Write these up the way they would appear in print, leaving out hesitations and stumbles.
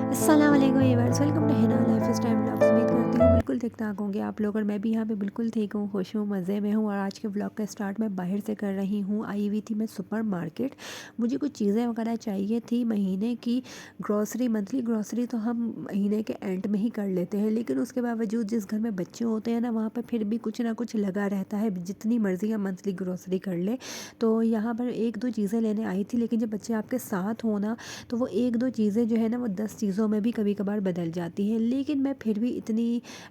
अस्सलाम वालेकुम viewers, welcome to Hina lifestyle blogs. उम्मीद करती हूँ बिल्कुल ठीक ठाक होंगे आप लोग, और मैं भी यहाँ पे बिल्कुल ठीक हूँ, खुश हूँ, मज़े में हूँ। और आज के ब्लॉग का स्टार्ट मैं बाहर से कर रही हूँ। आई हुई थी मैं सुपर मार्केट, मुझे कुछ चीज़ें वगैरह चाहिए थी। महीने की ग्रॉसरी, मंथली ग्रॉसरी तो हम महीने के एंड में ही कर लेते हैं, लेकिन उसके बावजूद जिस घर में बच्चे होते हैं ना, वहाँ पर फिर भी कुछ ना कुछ लगा रहता है, जितनी मर्ज़ी हम मंथली ग्रॉसरी कर ले। तो यहाँ पर एक दो चीज़ें लेने आई थी, लेकिन जब बच्चे आपके साथ हो ना, तो वो एक दो चीज़ें जो है ना, वो 10 चीज़ों में भी कभी कभार बदल जाती हैं। लेकिन मैं फिर भी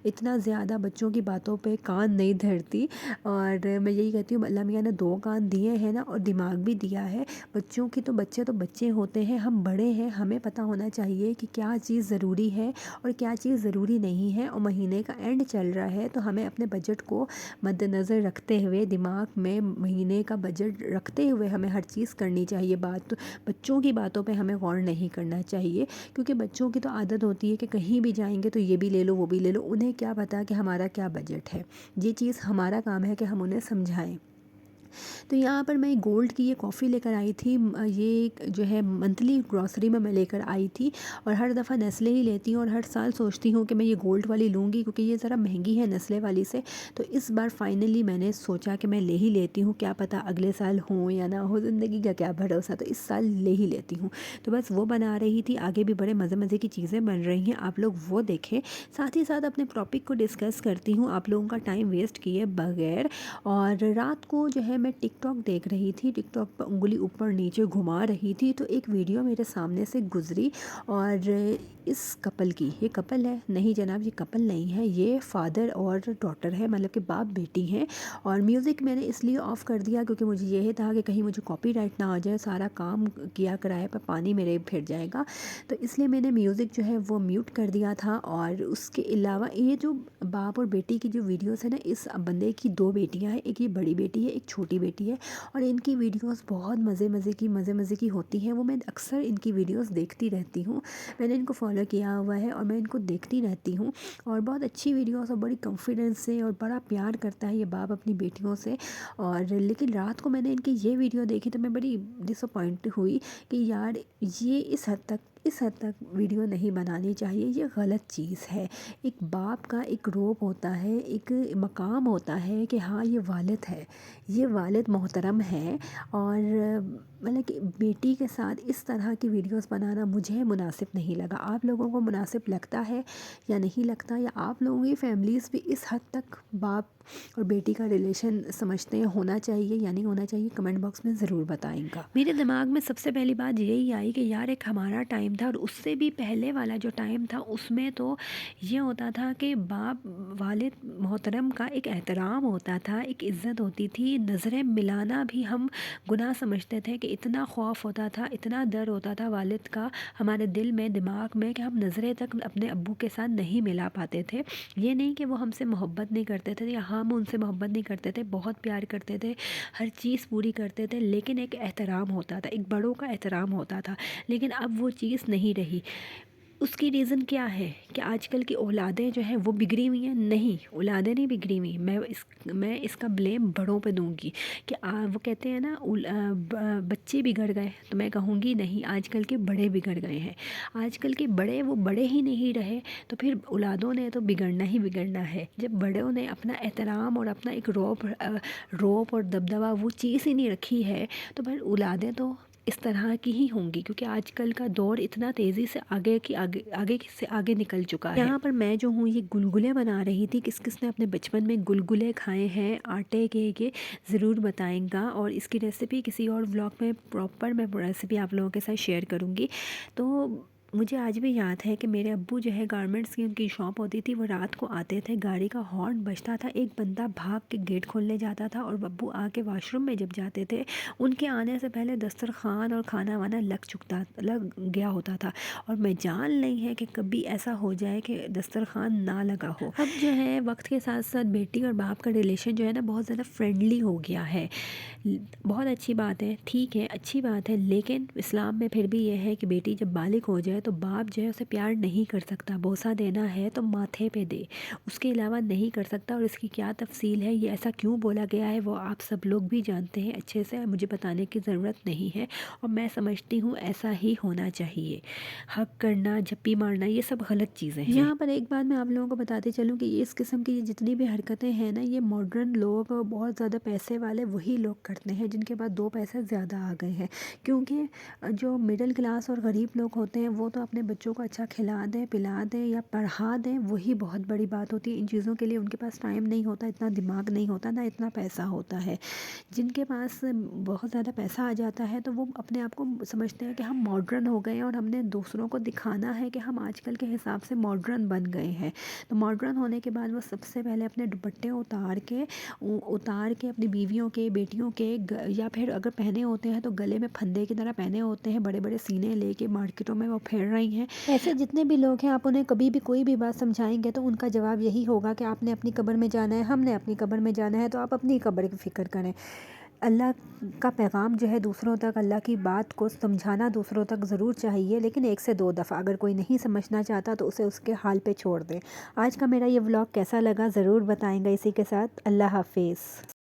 इतना ज़्यादा बच्चों की बातों पे कान नहीं धरती। और मैं यही कहती हूँ, अल्लाह मियाँ ने दो कान दिए हैं ना, और दिमाग भी दिया है। बच्चों की तो बच्चे होते हैं, हम बड़े हैं, हमें पता होना चाहिए कि क्या चीज़ ज़रूरी है और क्या चीज़ ज़रूरी नहीं है। और महीने का एंड चल रहा है, तो हमें अपने बजट को मद्देनज़र रखते हुए, दिमाग में महीने का बजट रखते हुए हमें हर चीज़ करनी चाहिए। बच्चों की बातों पे हमें गौर नहीं करना चाहिए, क्योंकि बच्चों की तो आदत होती है कि कहीं भी जाएंगे तो ये भी ले लो, वो भी ले लो। उन्हें क्या पता कि हमारा क्या बजट है। ये चीज़ हमारा काम है कि हम उन्हें समझाएं। तो यहाँ पर मैं गोल्ड की ये कॉफ़ी लेकर आई थी। ये जो है मंथली ग्रॉसरी में मैं लेकर आई थी, और हर दफ़ा नेस्ले ही लेती हूँ, और हर साल सोचती हूँ कि मैं ये गोल्ड वाली लूँगी, क्योंकि ये ज़रा महंगी है नेस्ले वाली से। तो इस बार फाइनली मैंने सोचा कि मैं ले ही लेती हूँ, क्या पता अगले साल हो या ना हो, ज़िंदगी का क्या भरोसा। तो इस साल ले ही लेती हूँ। तो बस वो बना रही थी, आगे भी बड़े मज़े मज़े की चीज़ें बन रही हैं, आप लोग वो देखें। साथ ही साथ अपने टॉपिक को डिस्कस करती हूँ आप लोगों का टाइम वेस्ट किए बगैर। और रात को जो है मैं टिकटॉक देख रही थी, टिकटॉक पर उंगली ऊपर नीचे घुमा रही थी, तो एक वीडियो मेरे सामने से गुजरी। और इस कपल की, ये कपल है नहीं जनाब, ये कपल नहीं है, ये फादर और डॉटर है, मतलब कि बाप बेटी हैं। और म्यूज़िक मैंने इसलिए ऑफ़ कर दिया क्योंकि मुझे यह था कि कहीं मुझे कॉपीराइट ना आ जाए, सारा काम किया कराए पर पानी मेरे फिर जाएगा। तो इसलिए मैंने म्यूज़िक जो है वो म्यूट कर दिया था। और उसके अलावा ये जो बाप और बेटी की जो वीडियोस है ना, इस बंदे की दो बेटियां हैं, एक ये बड़ी बेटी है, एक छोटी बेटी है। और इनकी वीडियोस बहुत मज़े मज़े की होती हैं। वो मैं अक्सर इनकी वीडियोस देखती रहती हूँ, मैंने इनको फॉलो किया हुआ है और मैं इनको देखती रहती हूँ। और बहुत अच्छी वीडियोस, और बड़ी कॉन्फिडेंस से और बड़ा प्यार करता है ये बाप अपनी बेटियों से। और लेकिन रात को मैंने इनकी ये वीडियो देखी तो मैं बड़ी डिसअपॉइंट हुई कि यार, ये इस हद तक वीडियो नहीं बनानी चाहिए, ये गलत चीज़ है। एक बाप का एक रोब होता है, एक मकाम होता है कि हाँ ये वालिद है, ये वालिद मोहतरम है। और मतलब कि बेटी के साथ इस तरह की वीडियोस बनाना मुझे मुनासिब नहीं लगा। आप लोगों को मुनासिब लगता है या नहीं लगता, या आप लोगों की फैमिलीज़ भी इस हद तक बाप और बेटी का रिलेशन समझते हैं होना चाहिए या नहीं होना चाहिए, कमेंट बॉक्स में ज़रूर बताएंगा। मेरे दिमाग में सबसे पहली बात यही आई कि यार, एक हमारा टाइम था और उससे भी पहले वाला जो टाइम था, उसमें तो ये होता था कि बाप वालिद मोहतरम का एक एहतराम होता था, एक इज़्ज़त होती थी। नज़रें मिलाना भी हम गुनाह समझते थे, कि इतना खौफ होता था, इतना डर होता था वालिद का हमारे दिल में, दिमाग में, कि हम नज़रें तक अपने अब्बू के साथ नहीं मिला पाते थे। ये नहीं कि वो हमसे मोहब्बत नहीं करते थे या हम उनसे मोहब्बत नहीं करते थे, बहुत प्यार करते थे, हर चीज़ पूरी करते थे, लेकिन एक एहतराम होता था, एक बड़ों का एहतराम होता था। लेकिन अब वो चीज़ नहीं रही। उसकी रीज़न क्या है कि आजकल की औलादें जो हैं वो बिगड़ी हुई हैं? नहीं, औलादें नहीं बिगड़ी हुई। मैं इसका ब्लेम बड़ों पे दूंगी कि वो कहते हैं ना, बच्चे बिगड़ गए, तो मैं कहूँगी नहीं, आजकल के बड़े बिगड़ गए हैं। आजकल के बड़े वो बड़े ही नहीं रहे, तो फिर औलादों ने तो बिगड़ना ही बिगड़ना है। जब बड़ों ने अपना एहतराम और अपना एक रौब और दबदबा वो चीज़ ही नहीं रखी है, तो फिर औलादें तो इस तरह की ही होंगी, क्योंकि आजकल का दौर इतना तेज़ी से आगे से आगे निकल चुका है। यहाँ पर मैं जो हूँ ये गुलगुले बना रही थी। किस किस ने अपने बचपन में गुलगुले खाए हैं आटे के, ये ज़रूर बताएंगा। और इसकी रेसिपी किसी और व्लॉग में प्रॉपर मैं रेसिपी आप लोगों के साथ शेयर करूँगी। तो मुझे आज भी याद है कि मेरे अब्बू जो है गारमेंट्स की उनकी शॉप होती थी, वो रात को आते थे, गाड़ी का हॉर्न बजता था, एक बंदा भाग के गेट खोलने जाता था, और अब्बू आके वॉशरूम में जब जाते थे, उनके आने से पहले दस्तरखान और खाना वाना लग गया होता था। और मैं जान नहीं है कि कभी ऐसा हो जाए कि दस्तरखान ना लगा हो। अब जो है वक्त के साथ साथ बेटी और बाप का रिलेशन जो है ना, बहुत ज़्यादा फ्रेंडली हो गया है। बहुत अच्छी बात है, ठीक है, अच्छी बात है। लेकिन इस्लाम में फिर भी यह है कि बेटी जब बालिग हो जाए है तो बाप जो है उसे प्यार नहीं कर सकता, बोसा देना है तो माथे पे दे, उसके अलावा नहीं कर सकता। और इसकी क्या तफसील है, ये ऐसा क्यों बोला गया है, वो आप सब लोग भी जानते हैं अच्छे से, मुझे बताने की ज़रूरत नहीं है। और मैं समझती हूँ ऐसा ही होना चाहिए। हक करना, झप्पी मारना, ये सब गलत चीज़ें हैं। यहाँ पर एक बात मैं आप लोगों को बताते चलूँ कि इस किस्म की ये जितनी भी हरकतें हैं ना, ये मॉडर्न लोग, बहुत ज़्यादा पैसे वाले वही लोग करते हैं जिनके पास दो पैसे ज़्यादा आ गए हैं। क्योंकि जो मिडिल क्लास और गरीब लोग होते हैं वो तो अपने बच्चों को अच्छा खिला दें, पिला दें या पढ़ा दें, वही बहुत बड़ी बात होती है। इन चीज़ों के लिए उनके पास टाइम नहीं होता, इतना दिमाग नहीं होता, ना इतना पैसा होता है। जिनके पास बहुत ज़्यादा पैसा आ जाता है तो वो अपने आप को समझते हैं कि हम मॉडर्न हो गए हैं और हमने दूसरों को दिखाना है कि हम आजकल के हिसाब से मॉडर्न बन गए हैं। तो मॉडर्न होने के बाद वो सबसे पहले अपने दुपट्टे उतार के अपनी बीवियों के, बेटियों के या फिर अगर पहने होते हैं तो गले में फंदे की तरह पहने होते हैं, बड़े बड़े सीने लेके मार्केटों में वो फिर रही हैं। ऐसे जितने भी लोग हैं, आप उन्हें कभी भी कोई भी बात समझाएंगे तो उनका जवाब यही होगा कि आपने अपनी कब्र में जाना है, हमने अपनी कब्र में जाना है, तो आप अपनी कब्र की फ़िक्र करें। अल्लाह का पैगाम जो है दूसरों तक, अल्लाह की बात को समझाना दूसरों तक ज़रूर चाहिए, लेकिन 1 से 2 दफ़ा। अगर कोई नहीं समझना चाहता तो उसे उसके हाल पे छोड़ दें। आज का मेरा ये व्लॉग कैसा लगा ज़रूर बताएंगा। इसी के साथ अल्लाह हाफ़िज़।